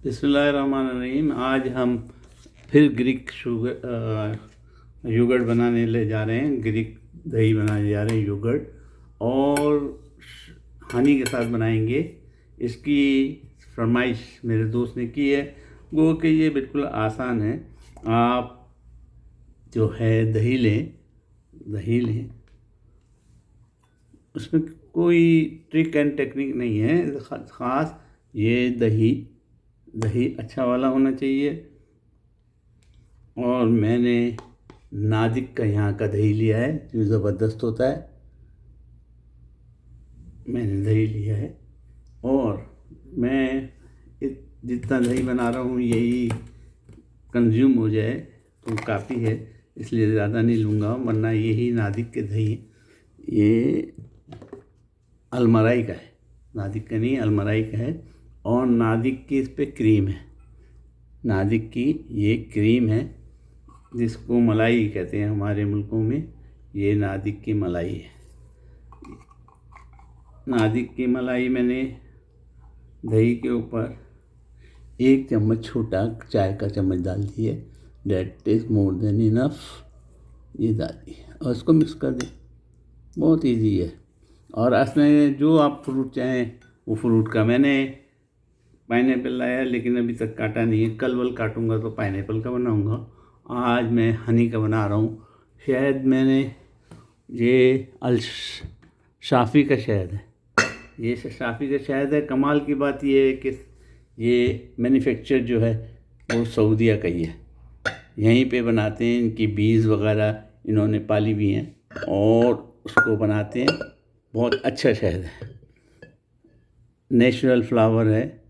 बिस्मिल्लाहिर्रहमानिर्रहीम। आज हम फिर ग्रीक योगर्ट बनाने ले जा रहे हैं। ग्रीक दही बनाने जा रहे हैं योगर्ट, और हनी के साथ बनाएंगे। इसकी फरमाइश मेरे दोस्त ने की है। वो कि ये बिल्कुल आसान है। आप जो है दही लें, उसमें कोई ट्रिक एंड टेक्निक नहीं है ख़ास। ये दही अच्छा वाला होना चाहिए। और मैंने नादिक का यहाँ का दही लिया है जो ज़बरदस्त होता है। मैंने दही लिया है और मैं जितना दही बना रहा हूँ यही कंज्यूम हो जाए तो काफ़ी है, इसलिए ज़्यादा नहीं लूँगा, वरना यही नादिक के दही, ये अलमराई का है, नादिक का नहीं अलमराई का है। और नादिक की इस पर क्रीम है, नादिक की ये क्रीम है जिसको मलाई कहते हैं हमारे मुल्कों में। ये नादिक की मलाई है। नादिक की मलाई मैंने दही के ऊपर 1 चम्मच छोटा चाय का चम्मच डाल दी है। That is more than enough. ये डाल दी और इसको मिक्स कर दें। बहुत इजी है। और इसमें जो आप फ्रूट चाहें वो फ्रूट का, मैंने पाइनएप्पल लाया लेकिन अभी तक काटा नहीं है। कल वल काटूंगा तो पाइनएप्पल का बनाऊंगा। आज मैं हनी का बना रहा हूँ। शहद मैंने ये अल शाफ़ी का शहद है, ये शाफ़ी का शहद है। कमाल की बात ये है कि ये मैन्युफैक्चर जो है वो सऊदीया का ही है, यहीं पे बनाते हैं। इनकी बीज वगैरह इन्होंने पाली भी हैं और उसको बनाते हैं। बहुत अच्छा शहद है, नेचुरल फ्लावर है,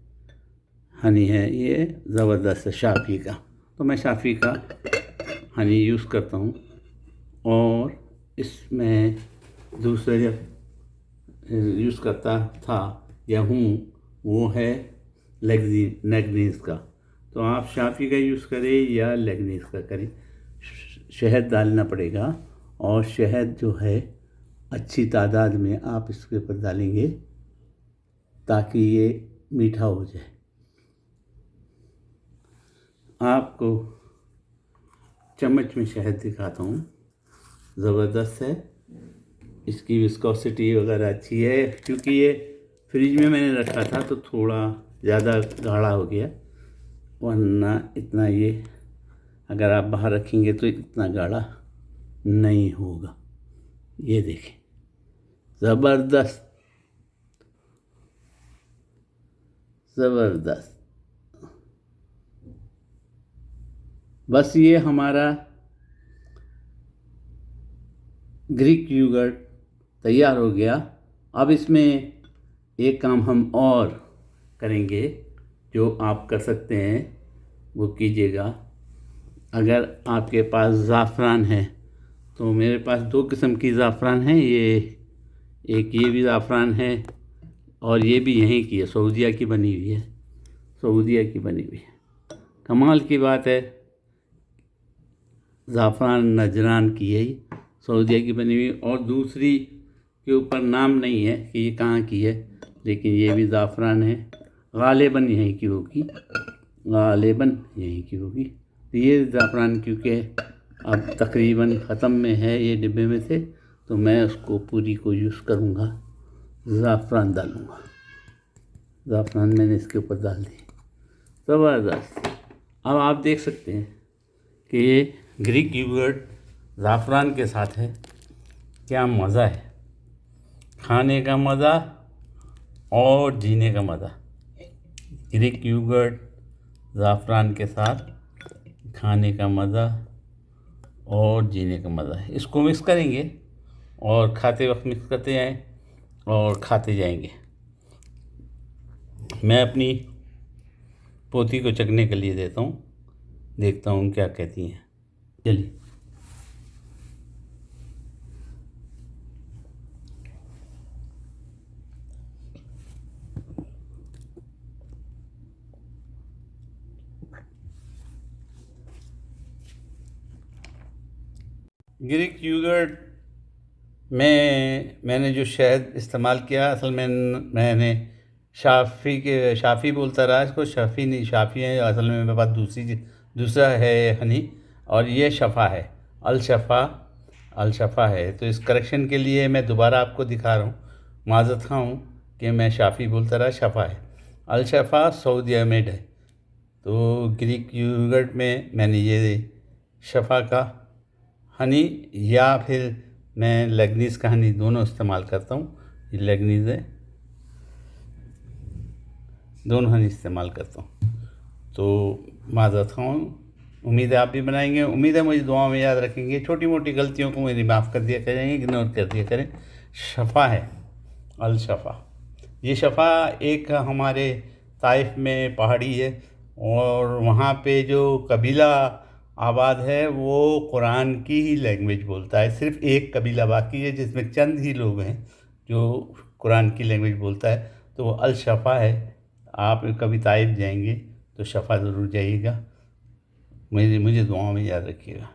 हनी है, ये ज़बरदस्त है शाफ़ी का। तो मैं शाफ़ी का हनी यूज़ करता हूँ। और इसमें दूसरा जो यूज़ करता था या हूँ वो है लेगनीज़ का। तो आप शाफ़ी का यूज़ करें या लेगनीज़ का करें, शहद डालना पड़ेगा। और शहद जो है अच्छी तादाद में आप इसके ऊपर डालेंगे ताकि ये मीठा हो जाए। आपको चम्मच में शहद दिखाता हूँ, ज़बरदस्त है। इसकी विस्कोसिटी वगैरह अच्छी है, क्योंकि ये फ्रिज में मैंने रखा था तो थोड़ा ज़्यादा गाढ़ा हो गया, वरना इतना ये अगर आप बाहर रखेंगे तो इतना गाढ़ा नहीं होगा। ये देखें, ज़बरदस्त ज़बरदस्त। बस ये हमारा ग्रीक योगर्ट तैयार हो गया। अब इसमें एक काम हम और करेंगे जो आप कर सकते हैं वो कीजिएगा। अगर आपके पास ज़ाफ़रान है तो मेरे पास 2 किस्म की ज़ाफ़रान है। एक ये भी ज़ाफ़रान है और ये भी यहीं की है, सऊदीया की बनी हुई है, सऊदीया की बनी हुई है। कमाल की बात है, ज़ाफ़रान नजरान की है, सऊदीया की बनी हुई। और दूसरी के ऊपर नाम नहीं है कि ये कहाँ की है, लेकिन ये भी ज़ाफ़रान है, गालिबन यहीं की होगी, गालिबन यहीं की होगी। तो ये ज़ाफ़रान क्योंकि अब तकरीबन ख़त्म में है ये डिब्बे में से, तो मैं उसको पूरी को यूज़ करूँगा। ज़ाफ़रान डालूँगा, ज़ाफ़रान मैंने इसके ऊपर डाल दी, ज़बरदस्त। अब आप देख सकते हैं कि ये ग्रीक योगर्ट ज़ाफ़रान के साथ है, क्या मज़ा है, खाने का मज़ा और जीने का मज़ा। ग्रीक योगर्ट ज़ाफ़रान के साथ खाने का मज़ा और जीने का मज़ा है। इसको मिक्स करेंगे और खाते वक्त मिक्स करते जाएं और खाते जाएंगे। मैं अपनी पोती को चखने के लिए देता हूँ, देखता हूँ क्या कहती हैं। चलिए, ग्रीक योगर्ट में मैंने जो शहद इस्तेमाल किया, असल में मैंने शाफ़ी बोलता रहा इसको, शफ़ी नहीं, शाफ़ी है असल में मेरे पास दूसरा है हनी, और ये शफ़ा है, अल शफ़ा है। तो इस करेक्शन के लिए मैं दोबारा आपको दिखा रहा हूँ, माज़रत ख़्वाह हूँ कि मैं शाफ़ी बोलता रहा, शफ़ा है। अल शफ़ा सऊदीया मेड है। तो ग्रीक योगर्ट में मैंने ये शफ़ा का हनी या फिर मैं लेगनीज़ का हनी दोनों इस्तेमाल करता हूँ। ये लेगनीज़ है, दोनों हनी इस्तेमाल करता हूँ। तो माज़रत ख़्वाह हूँ। उम्मीद है आप भी बनाएंगे, उम्मीद है मुझे दुआ में याद रखेंगे। छोटी मोटी गलतियों को मेरी माफ़ कर दिया करें, इग्नोर कर दिया करें। शफ़ा है, अल शफ़ा। ये शफ़ा एक हमारे ताइफ में पहाड़ी है, और वहाँ पे जो कबीला आबाद है वो कुरान की ही लैंग्वेज बोलता है। सिर्फ़ एक कबीला बाकी है जिसमें चंद ही लोग हैं जो कुरान की लैंग्वेज बोलता है, तो वो अल शफ़ा है। आप कभी ताइफ जाएंगे तो शफ़ा ज़रूर जाइएगा। मुझे दुआओं में याद रखिएगा।